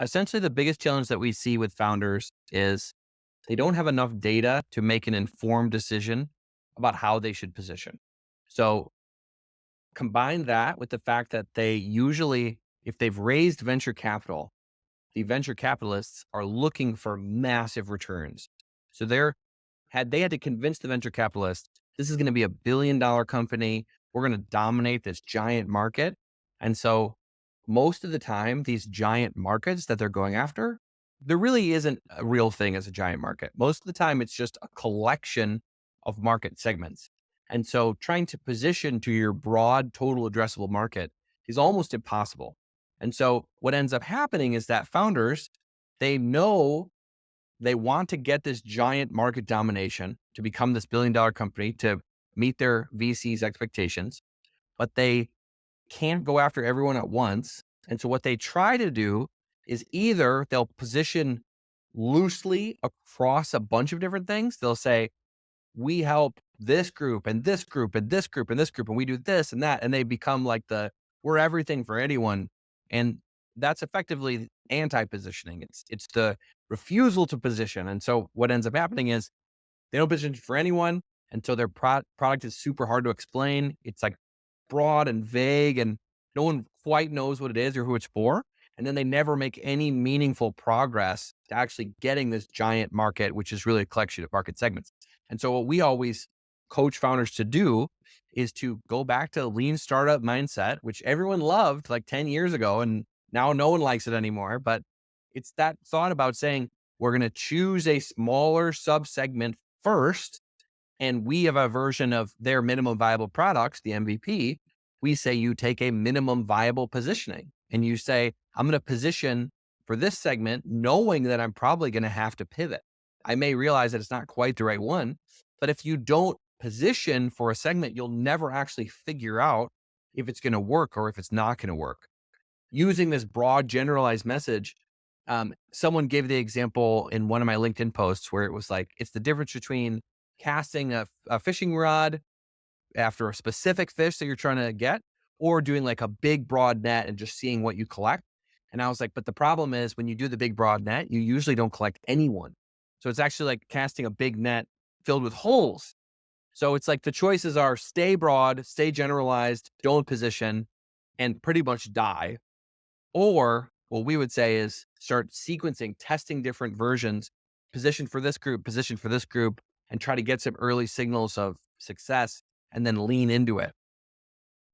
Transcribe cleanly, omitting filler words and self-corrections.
Essentially, the biggest challenge that we see with founders is they don't have enough data to make an informed decision about how they should position. So combine that with the fact that they usually, if they've raised venture capital, the venture capitalists are looking for massive returns. So they had to convince the venture capitalists, this is going to be $1 billion company. We're going to dominate this giant market. And so most of the time, these giant markets that they're going after, there really isn't a real thing as a giant market. Most of the time, it's just a collection of market segments. And so trying to position to your broad total addressable market is almost impossible. And so what ends up happening is that founders, they know they want to get this giant market domination to become this $1 billion company to meet their VC's expectations, but they can't go after everyone at once. And so what they try to do is either they'll position loosely across a bunch of different things. They'll say, we help this group and this group and this group and this group, and we do this and that. And they become like we're everything for anyone. And that's effectively anti-positioning. It's the refusal to position. And so what ends up happening is they don't position for anyone. And so their product is super hard to explain. It's like broad and vague, and no one quite knows what it is or who it's for. And then they never make any meaningful progress to actually getting this giant market, which is really a collection of market segments. And so what we always coach founders to do is to go back to lean startup mindset, which everyone loved like 10 years ago. And now no one likes it anymore. But it's that thought about saying, we're going to choose a smaller subsegment first, and we have a version of their minimum viable products, the MVP. We say you take a minimum viable positioning and you say, I'm going to position for this segment, knowing that I'm probably going to have to pivot. I may realize that it's not quite the right one, but if you don't position for a segment, you'll never actually figure out if it's going to work or if it's not going to work. Using this broad generalized message, someone gave the example in one of my LinkedIn posts where it was like, it's the difference between casting a fishing rod after a specific fish that you're trying to get, or doing like a big broad net and just seeing what you collect. And I was like, but the problem is when you do the big broad net, you usually don't collect anyone. So it's actually like casting a big net filled with holes. So it's like the choices are stay broad, stay generalized, don't position, and pretty much die. Or what we would say is start sequencing, testing different versions, position for this group, position for this group, and try to get some early signals of success and then lean into it.